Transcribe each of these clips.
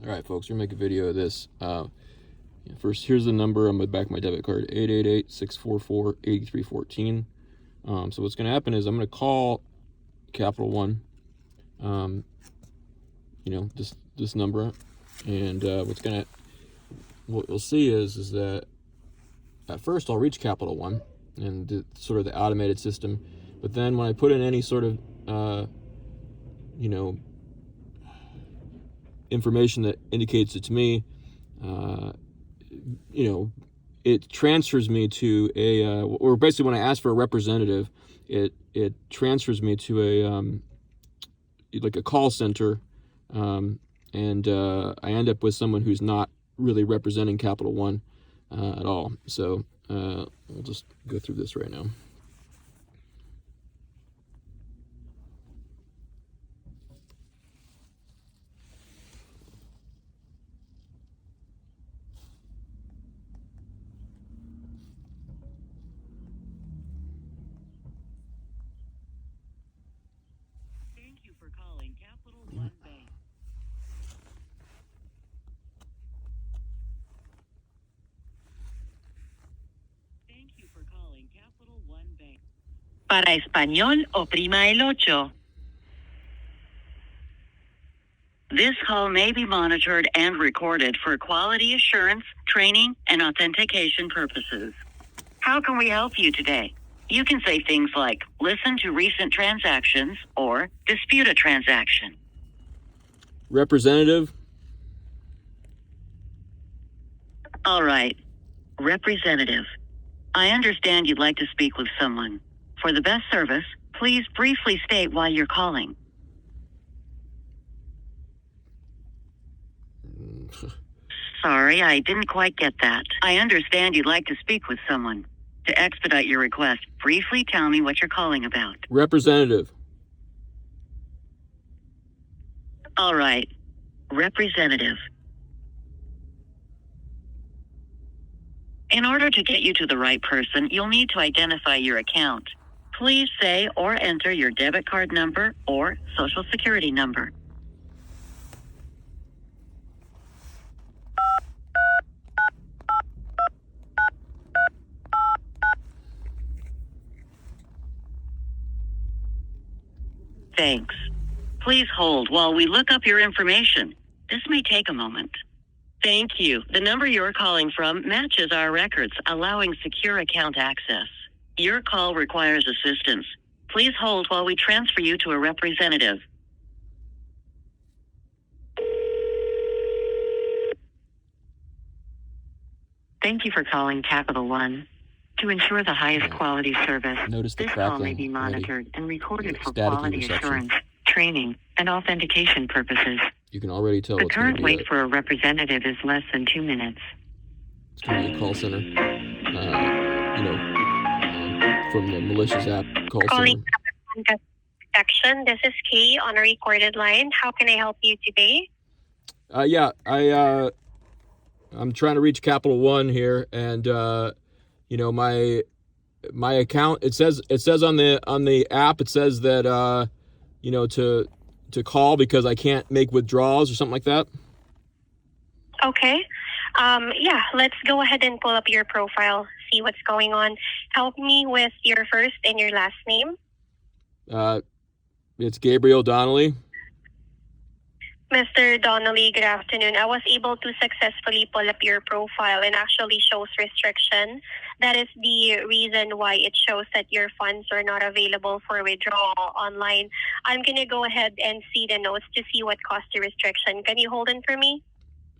All right, folks, we're going to make a video of this. First, here's the number on the back of my debit card, 888-644-8314. So what's going to happen is I'm going to call Capital One, this number, and what you'll see is that at first I'll reach Capital One and sort of the automated system, but then when I put in any sort of information that indicates it's me, it transfers me to or basically when I ask for a representative, it transfers me to a call center, and I end up with someone who's not really representing Capital One at all. So we'll just go through this right now. Thank you for calling Capital One Bank. Thank you for calling Capital One Bank. Para español, oprima el ocho. This call may be monitored and recorded for quality assurance, training, and authentication purposes. How can we help you today? You can say things like, listen to recent transactions, or dispute a transaction. Representative. All right. Representative. I understand you'd like to speak with someone. For the best service, please briefly state why you're calling. Sorry, I didn't quite get that. I understand you'd like to speak with someone. To expedite your request, briefly tell me what you're calling about. Representative. All right. Representative. In order to get you to the right person, you'll need to identify your account. Please say or enter your debit card number or social security number. Thanks. Please hold while we look up your information. This may take a moment. Thank you. The number you're calling from matches our records, allowing secure account access. Your call requires assistance. Please hold while we transfer you to a representative. Thank you for calling Capital One. To ensure the highest quality service, Notice the this call may crackling be monitored and recorded for staticky quality reception. assurance, training, and authentication purposes. You can already tell The it's going to current be wait for a representative is less than 2 minutes. it's going to be a call center, from the malicious app call Calling center. Protection. This is Kay on a recorded line. How can I help you today? I'm trying to reach Capital One here, and my account, it says on the app, it says that to call because I can't make withdrawals or something like that. Okay. Let's go ahead and pull up your profile, see what's going on. Help me with your first and your last name. It's Gabriel Donnelly. Mr. Donnelly, good afternoon. I was able to successfully pull up your profile and actually shows restriction. That is the reason why it shows that your funds are not available for withdrawal online. I'm going to go ahead and see the notes to see what caused the restriction. Can you hold on for me?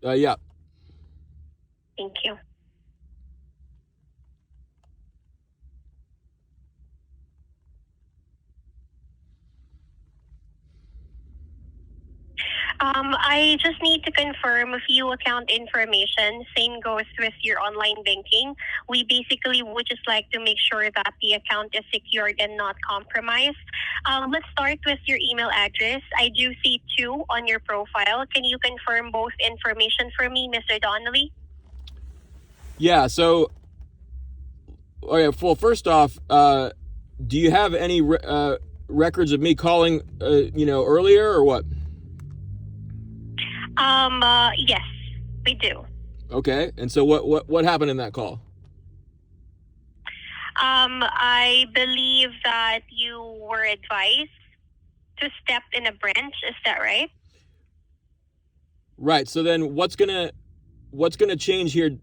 Yeah. Thank you. I just need to confirm a few account information. Same goes with your online banking. We basically would just like to make sure that the account is secured and not compromised. Let's start with your email address. I do see 2 on your profile. Can you confirm both information for me, Mr. Donnelly? Yeah. So, okay. Well, first off, do you have any records of me calling, earlier or what? Yes, we do. Okay. And so what happened in that call? I believe that you were advised to step in a branch. Is that right? Right. So then what's gonna change here?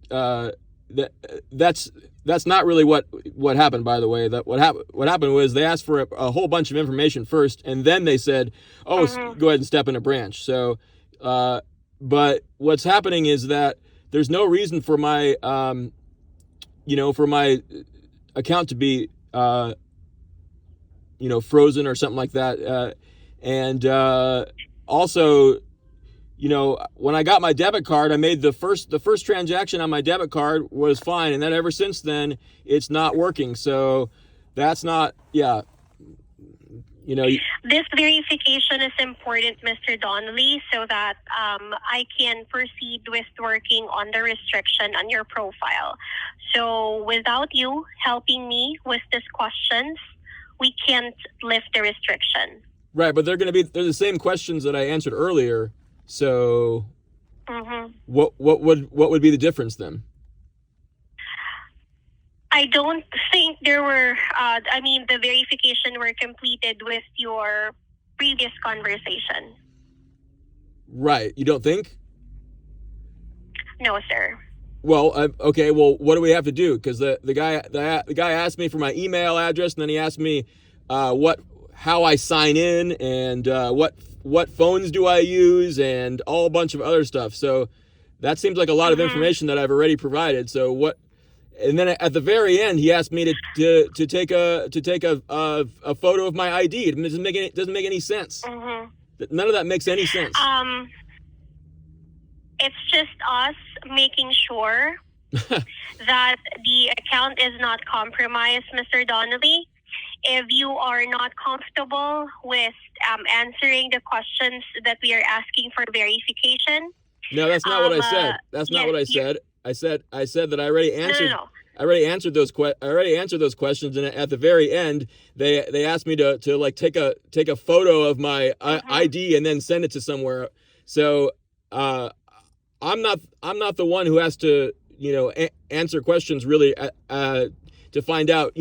That's not really what happened, by the way. That what happened was they asked for a whole bunch of information first, and then they said, "Oh, go ahead and step in a branch." So, but what's happening is that there's no reason for my for my account to be frozen or something like that, and also. When I got my debit card, I made the first transaction on my debit card was fine, and then ever since then it's not working. So that's not, yeah. This verification is important, Mr. Donnelly, so that I can proceed with working on the restriction on your profile. So without you helping me with these questions, we can't lift the restriction. Right, but they're the same questions that I answered earlier. So, what would be the difference then? I don't think there were. The verification were completed with your previous conversation. Right, you don't think? No, sir. Well, okay. Well, what do we have to do? Because the guy asked me for my email address, and then he asked me how I sign in, and what phones do I use, and all a bunch of other stuff. So that seems like a lot of information that I've already provided. So what? And then at the very end, he asked me to take a photo of my ID. It doesn't make any sense. None of that makes any sense. It's just us making sure that the account is not compromised, Mr. Donnelly. If you are not comfortable with answering the questions that we are asking for verification. No, that's not what I said. That's not what I said. I said that I already answered. No. I already answered those questions, and at the very end, they asked me to like take a photo of my ID and then send it to somewhere. So I'm not the one who has to answer questions really to find out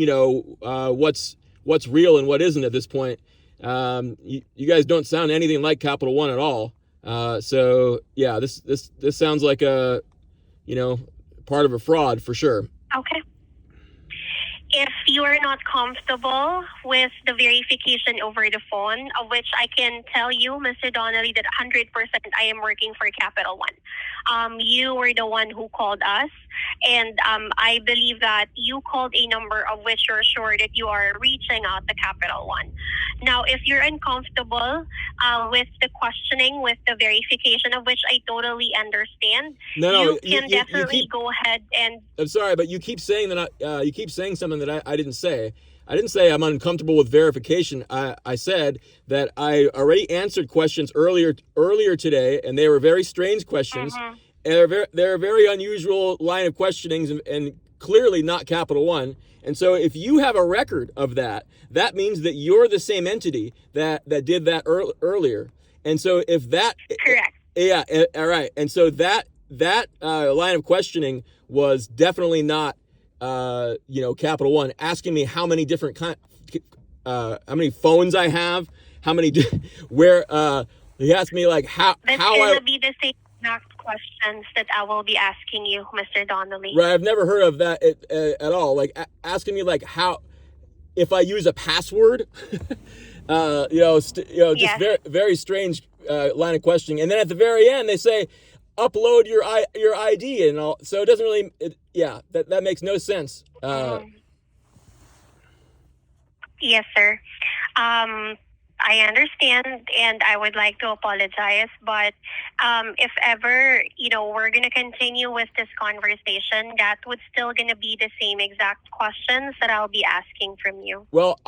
what's real and what isn't at this point. You guys don't sound anything like Capital One at all. So yeah, this sounds like a part of a fraud for sure. Okay. If you are not comfortable with the verification over the phone, of which I can tell you, Mr. Donnelly, that 100% I am working for Capital One. You were the one who called us, and I believe that you called a number of which you're sure that you are reaching out to Capital One. Now, if you're uncomfortable with the questioning, with the verification, of which I totally understand, you can definitely go ahead and... I'm sorry, but you keep saying that you keep saying something that I didn't say. I didn't say I'm uncomfortable with verification. I said that I already answered questions earlier today, and they were very strange questions. And they're a very unusual line of questionings, and clearly not Capital One. And so if you have a record of that, that means that you're the same entity that did that earlier. And so if that... Correct. Yeah, all right. And so that line of questioning was definitely not Capital One asking me how many different how many phones I have, how many where he asked me like how gonna be the same exact questions that I will be asking you, Mr. Donnelly. Right, I've never heard of that at all. Like asking me like how if I use a password, just Yes. very very strange line of questioning. And then at the very end they say upload your ID and all. So it doesn't really that makes no sense. Yes, sir. I understand, and I would like to apologize, but if ever, we're going to continue with this conversation, that would still going to be the same exact questions that I'll be asking from you. Well,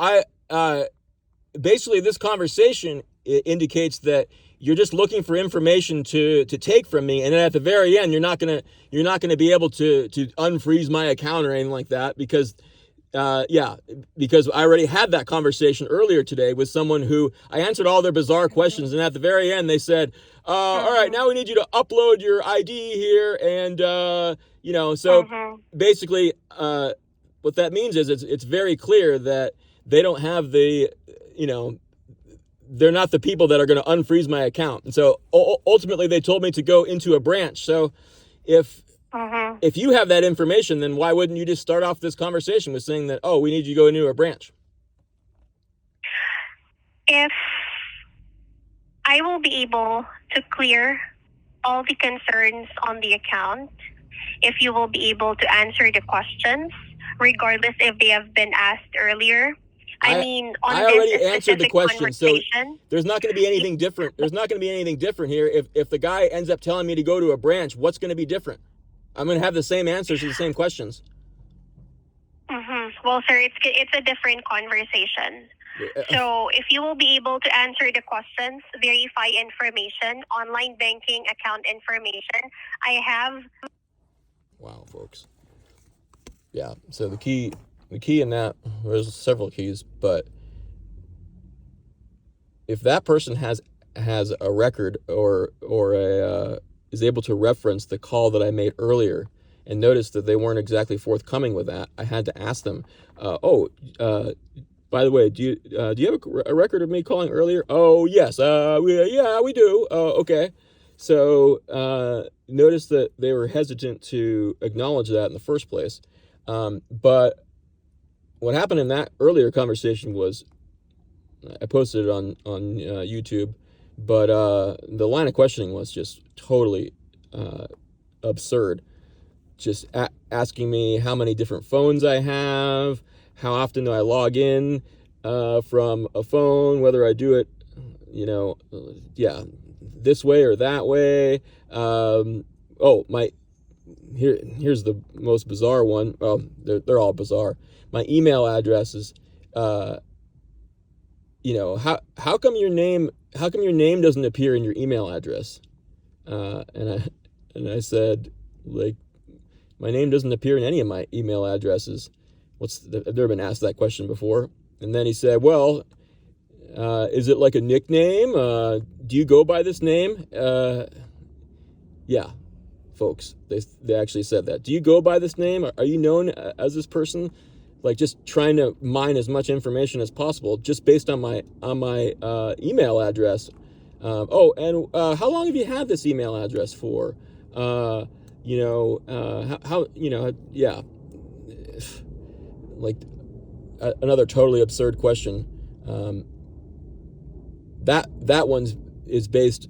basically this conversation indicates that you're just looking for information to take from me, and then at the very end, you're not gonna be able to unfreeze my account or anything like that, because Yeah, because I already had that conversation earlier today with someone who I answered all their bizarre questions, and at the very end they said, "All right, now we need you to upload your ID here," and so basically, what that means is it's very clear that they don't have they're not the people that are going to unfreeze my account, and so ultimately they told me to go into a branch. So if you have that information, then why wouldn't you just start off this conversation with saying that, oh, we need you to go into a branch? If I will be able to clear all the concerns on the account, if you will be able to answer the questions, regardless if they have been asked earlier. I already answered the question, so there's not going to be anything different. There's not going to be anything different here. If the guy ends up telling me to go to a branch, what's going to be different? I'm going to have the same answers to the same questions. Well, sir, it's a different conversation. So if you will be able to answer the questions, verify information, online banking account information, I have. Wow, folks. Yeah, so the key in that, there's several keys, but if that person has a record or is able to reference the call that I made earlier and notice that they weren't exactly forthcoming with that, I had to ask them, by the way, do you have a record of me calling earlier? Oh, yes. We do. Okay. So notice that they were hesitant to acknowledge that in the first place. But what happened in that earlier conversation was, I posted it on YouTube, but the line of questioning was just totally absurd. Just asking me how many different phones I have, how often do I log in from a phone, whether I do it, this way or that way. Here's the most bizarre one. Well, they're all bizarre. My email addresses. How come your name doesn't appear in your email address? And I said, like, my name doesn't appear in any of my email addresses. I've never been asked that question before. And then he said, well, is it like a nickname? Do you go by this name? Yeah, folks, they actually said that. Do you go by this name? Are you known as this person? Like, just trying to mine as much information as possible just based on my email address. How long have you had this email address for? Like another totally absurd question. That one's is based.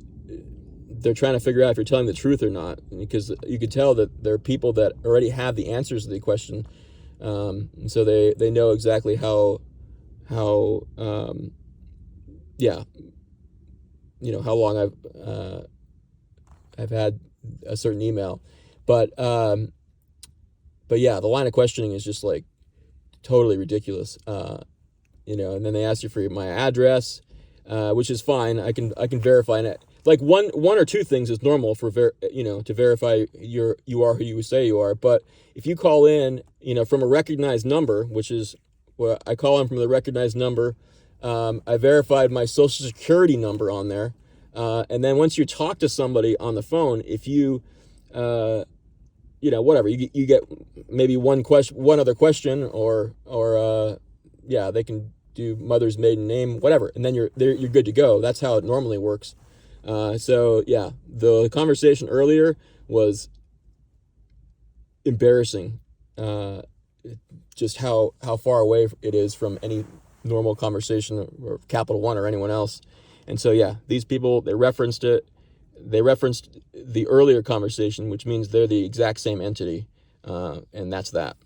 They're trying to figure out if you're telling the truth or not, because you could tell that there are people that already have the answers to the question, and so they know exactly how long I've had a certain email, but yeah, the line of questioning is just like totally ridiculous, and then they ask you for my address, which is fine. I can verify it. Like one or two things is normal for to verify you are who you say you are. But if you call in, from a recognized number, which is what I call in from the recognized number, I verified my social security number on there, and then once you talk to somebody on the phone, if you whatever, you get maybe one other question, or they can do mother's maiden name, whatever, and then you're good to go. That's how it normally works. So yeah, the conversation earlier was embarrassing. Just how far away it is from any normal conversation or Capital One or anyone else. And so yeah, these people, they referenced it. They referenced the earlier conversation, which means they're the exact same entity, and that's that.